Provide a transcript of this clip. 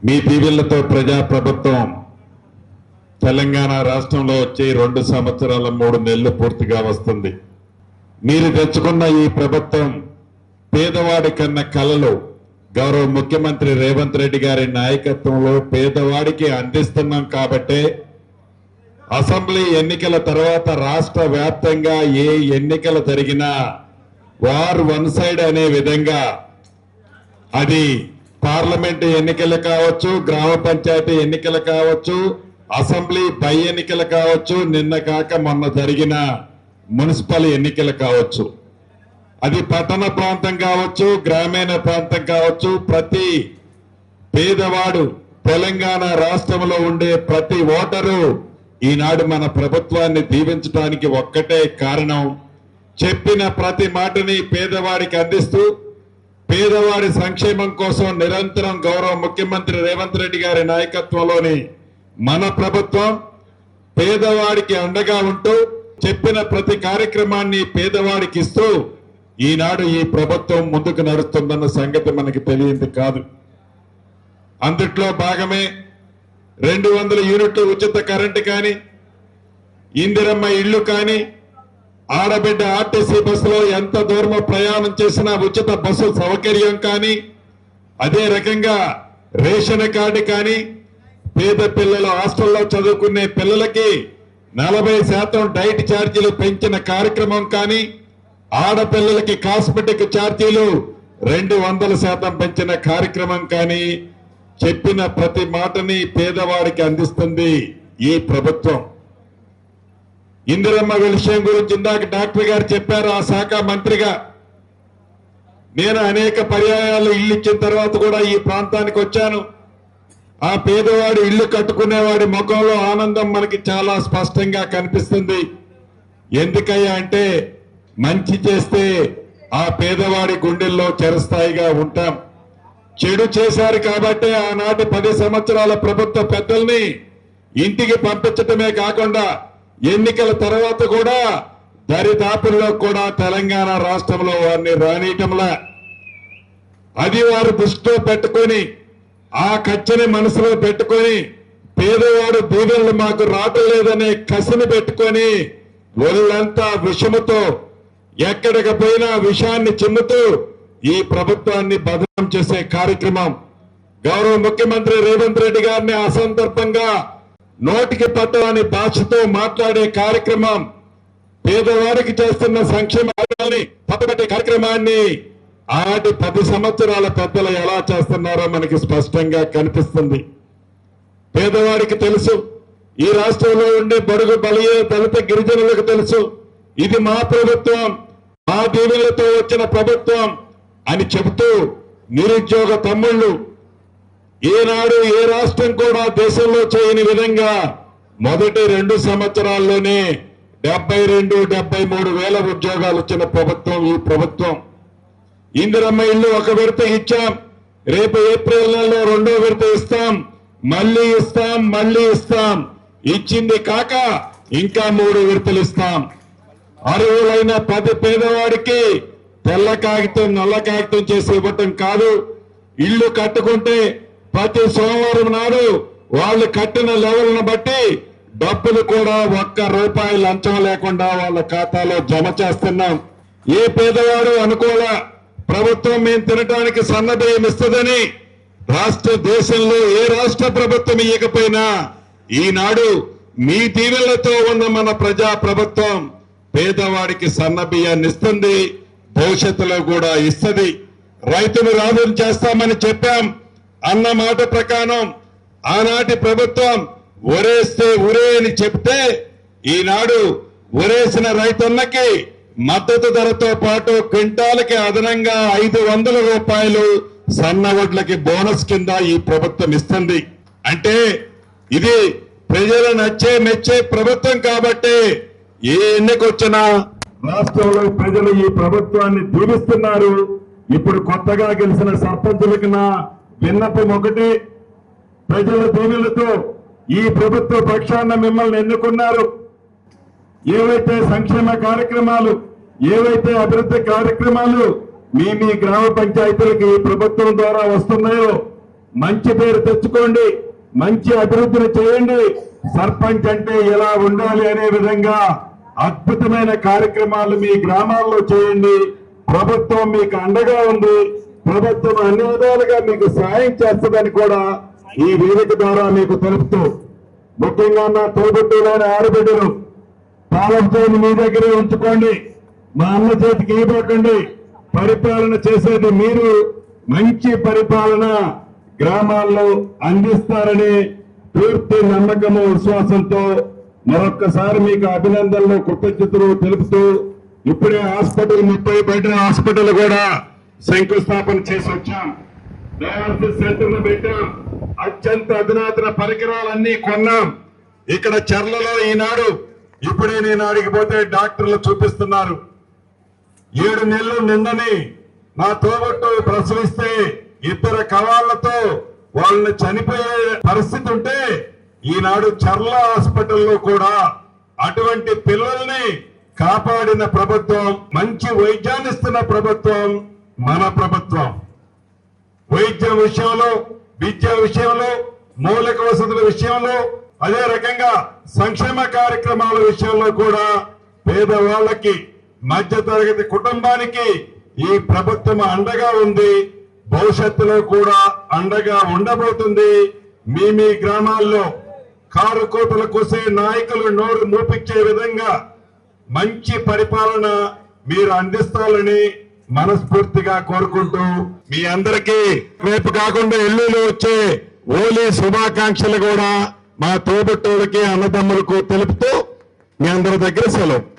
మీ దీవెనలతో ప్రజా ప్రభుత్వం తెలంగాణ రాష్ట్రంలో వచ్చి 2 సంవత్సరాల 3 నెలలు పూర్తిగా వస్తుంది. మీరు తెచ్చుకున్న ఈ ప్రభుత్వం పేదవాడి కన్న కలలు గౌరవ ముఖ్యమంత్రి రేవంత్ రెడ్డి గారి నాయకత్వంలో పేదవాడికి అందిస్తున్నాం కాబట్టే అసెంబ్లీ ఎన్నికల తర్వాత రాష్ట్ర వ్యాప్తంగా ఏ ఎన్నికలు జరిగినా వార్ వన్ సైడ్ అనే విధంగా అది పార్లమెంట్ ఎన్నికలు కావచ్చు, గ్రామ పంచాయతీ ఎన్నికలు కావచ్చు, అసెంబ్లీ బై ఎన్నికలు కావచ్చు, నిన్న కాక మొన్న జరిగిన మున్సిపల్ ఎన్నికలు కావచ్చు, అది పట్టణ ప్రాంతం కావచ్చు, గ్రామీణ ప్రాంతం కావచ్చు, ప్రతి పేదవాడు తెలంగాణ రాష్ట్రంలో ఉండే ప్రతి ఓటరు ఈనాడు మన ప్రభుత్వాన్ని దీవించడానికి ఒక్కటే కారణం. చెప్పిన ప్రతి మాటని పేదవాడికి అందిస్తూ పేదవాడి సంక్షేమం కోసం నిరంతరం గౌరవ ముఖ్యమంత్రి రేవంత్ రెడ్డి గారి నాయకత్వంలోని మన ప్రభుత్వం పేదవాడికి అండగా ఉంటూ చెప్పిన ప్రతి కార్యక్రమాన్ని పేదవాడికి ఇస్తూ ఈనాడు ఈ ప్రభుత్వం ముందుకు నడుస్తుందన్న సంగతి మనకి తెలియంది కాదు. అందుట్లో భాగమే 200 యూనిట్లు ఉచిత కరెంటు కానీ, ఇందిరమ్మ ఇళ్లు కానీ, ఆడబిడ్డ ఆర్టీసీ బస్సులో ఎంత దూరం ప్రయాణం చేసినా ఉచిత బస్సు సౌకర్యం కానీ, అదే రకంగా రేషన్ కార్డు కానీ, పేద పిల్లలు హాస్టల్లో చదువుకునే పిల్లలకి 40% డైట్ ఛార్జీలు పెంచిన కార్యక్రమం కానీ, ఆడపిల్లలకి కాస్మెటిక్ ఛార్జీలు 200% పెంచిన కార్యక్రమం కానీ, చెప్పిన ప్రతి మాటని పేదవాడికి అందిస్తుంది ఈ ప్రభుత్వం. ఇందిరమ్మ విషయం గురించి ఇందాక డాక్టర్ గారు చెప్పారు. ఆ శాఖ మంత్రిగా నేను అనేక పర్యాయాలు ఇల్లు ఇచ్చిన తర్వాత కూడా ఈ ప్రాంతానికి వచ్చాను. ఆ పేదవాడు ఇల్లు కట్టుకునేవాడి ముఖంలో ఆనందం మనకి చాలా స్పష్టంగా కనిపిస్తుంది. ఎందుకయ్యా అంటే మంచి చేస్తే ఆ పేదవాడి గుండెల్లో చిరస్థాయిగా ఉంటాం. చెడు చేశారు కాబట్టి ఆనాటి 10 సంవత్సరాల ప్రభుత్వ పెద్దల్ని ఇంటికి పంపించటమే కాకుండా ఎన్నికల తర్వాత కూడా దరిదాపుల్లో కూడా తెలంగాణ రాష్ట్రంలో వారిని రానియటంలా. అది వారు దృష్టిలో పెట్టుకొని ఆ కచ్చని మనసులో పెట్టుకొని పేదవాడు దీవెనలు మాకు రావటం లేదనే కసిని పెట్టుకొని ఒళ్ళంతా విషముతో ఎక్కడికి పోయినా విషాన్ని చిమ్ముతూ ఈ ప్రభుత్వాన్ని బదనాం చేసే కార్యక్రమం గౌరవ ముఖ్యమంత్రి రేవంత్ రెడ్డి గారిని ఆ సందర్భంగా నోటికి పట్టని భాషతో మాట్లాడే కార్యక్రమం, పేదవాడికి చేస్తున్న సంక్షేమాన్ని తప్పబట్టే కార్యక్రమాన్ని ఆనాటి 10 సంవత్సరాల పెద్దలు ఎలా చేస్తున్నారో మనకి స్పష్టంగా కనిపిస్తుంది. పేదవాడికి తెలుసు, ఈ రాష్ట్రంలో ఉండే బడుగు బలహీన దళిత గిరిజనులకు తెలుసు, ఇది మా ప్రభుత్వం, మా దీవెనలతో వచ్చిన ప్రభుత్వం అని చెబుతూ నిరుద్యోగ తమ్ముళ్ళు ఈనాడు ఏ రాష్ట్రం కూడా దేశంలో చేయని విధంగా మొదటి 2 సంవత్సరాల్లోనే 72-73 వేల ఉద్యోగాలు వచ్చిన ప్రభుత్వం ఈ ప్రభుత్వం. ఇందిరమ్మ ఇల్లు ఒక విడత ఇచ్చాం, రేపు ఏప్రిల్ నెలలో 2వ విడత ఇస్తాం, మళ్ళీ ఇస్తాం. ఇచ్చింది కాక ఇంకా 3 విడతలు ఇస్తాం. అర్హులైన 10 పేదవాడికి తెల్ల కాగితం నల్ల కాగితం చేసి ఇవ్వటం కాదు, ఇల్లు కట్టుకుంటే ప్రతి సోమవారం నాడు వాళ్ళు కట్టిన లెవెల్ను బట్టి డబ్బులు కూడా ₹1 లంచం లేకుండా వాళ్ళ ఖాతాలో జమ చేస్తున్నాం. ఏ పేదవాడు అనుకోలే ప్రభుత్వం మేము తినడానికి సన్నబియ్యం ఇస్తుందని. రాష్ట్ర దేశంలో ఏ రాష్ట్ర ప్రభుత్వం ఇవ్వకపోయినా ఈనాడు మీ దీవెనలతో ఉన్న మన ప్రజా ప్రభుత్వం పేదవాడికి సన్నబియ్యాన్ని ఇస్తుంది, భవిష్యత్తులో కూడా ఇస్తుంది. రైతును రాజును చేస్తామని చెప్పాం అన్న మాట ప్రకారం ఆనాటి ప్రభుత్వం ఒరేస్తే ఉరే అని చెప్తే ఈనాడు ఒరేసిన రైతన్నకి మద్దతు ధరతో పాటు క్వింటాలకి అదనంగా ₹500 సన్న వడ్లకి బోనస్ కింద ఈ ప్రభుత్వం ఇస్తుంది. అంటే ఇది ప్రజలు నచ్చే మెచ్చే ప్రభుత్వం కాబట్టి ఏ ఎన్నికొచ్చినా రాష్ట్రంలో ప్రజలు ఈ ప్రభుత్వాన్ని దీవిస్తున్నారు. ఇప్పుడు కొత్తగా గెలిచిన సర్పంచులకు నా విన్నపం ఒకటి, ప్రజల దీవెనలతో ఈ ప్రభుత్వ పక్షాన మిమ్మల్ని ఎన్నుకున్నారు. ఏవైతే సంక్షేమ కార్యక్రమాలు, ఏవైతే అభివృద్ధి కార్యక్రమాలు మీ గ్రామ పంచాయతీలకు ఈ ప్రభుత్వం ద్వారా వస్తున్నాయో మంచి పేరు తెచ్చుకోండి, మంచి అభివృద్ధిని చేయండి. సర్పంచ్ అంటే ఎలా ఉండాలి అనే విధంగా అద్భుతమైన కార్యక్రమాలు మీ గ్రామాల్లో చేయండి. ప్రభుత్వం మీకు అండగా ఉంది. ప్రభుత్వం అన్ని విధాలుగా మీకు సాయం చేస్తుందని కూడా ఈ వేదిక ద్వారా మీకు తెలుపుతూ, ముఖ్యంగా నా తోబుట్టులైన ఆడబిడ్డలు పాలన మీ దగ్గరే ఉంచుకోండి. మా అన్న చేతికి ఇవ్వకండి. పరిపాలన చేసేది మీరు. మంచి పరిపాలన గ్రామాల్లో అందిస్తారని పూర్తి నమ్మకము, విశ్వాసంతో మరొక్కసారి మీకు అభినందనలు, కృతజ్ఞతలు తెలుపుతూ, ఇప్పుడే హాస్పిటల్ 30 బెడ్ల హాస్పిటల్ కూడా శంకుస్థాపన చేసి వచ్చాం. డయాలసిస్ సెంటర్ను పెట్టాం. అత్యంత అధునాతన పరికరాలన్నీ కొన్నాం. ఇక్కడ చర్లలో ఈనాడు ఇప్పుడే నేను అడిగిపోతే డాక్టర్లు చూపిస్తున్నారు. 7 నెలలు నిండని నా తోబట్టు ప్రసవిస్తే 2 కవాళ్లతో వాళ్ళని చనిపోయే పరిస్థితి ఉంటే ఈనాడు చర్ల హాస్పిటల్లో కూడా అటువంటి పిల్లల్ని కాపాడిన ప్రభుత్వం, మంచి వైద్యాన్ని ఇస్తున్న ప్రభుత్వం మన ప్రభుత్వం. వైద్యం విషయంలో, విద్య విషయంలో, మౌలిక వసతుల విషయంలో, అదే రకంగా సంక్షేమ కార్యక్రమాల విషయంలో కూడా పేదవాళ్లకి, మధ్యతరగతి కుటుంబానికి ఈ ప్రభుత్వం అండగా ఉంది. భవిష్యత్తులో కూడా అండగా ఉండబోతుంది. మీ గ్రామాల్లో కారు కోతలు కోసే నాయకులు నోరు మూపించే విధంగా మంచి పరిపాలన మీరు అందిస్తారని మనస్ఫూర్తిగా కోరుకుంటూ, మీ అందరికీ రేపు కాకుండా ఎల్లుండి వచ్చే హోలీ శుభాకాంక్షలు కూడా మా తోబుట్టువులకి, అన్నదమ్ములకు తెలుపుతూ మీ అందరి దగ్గర సెలవు.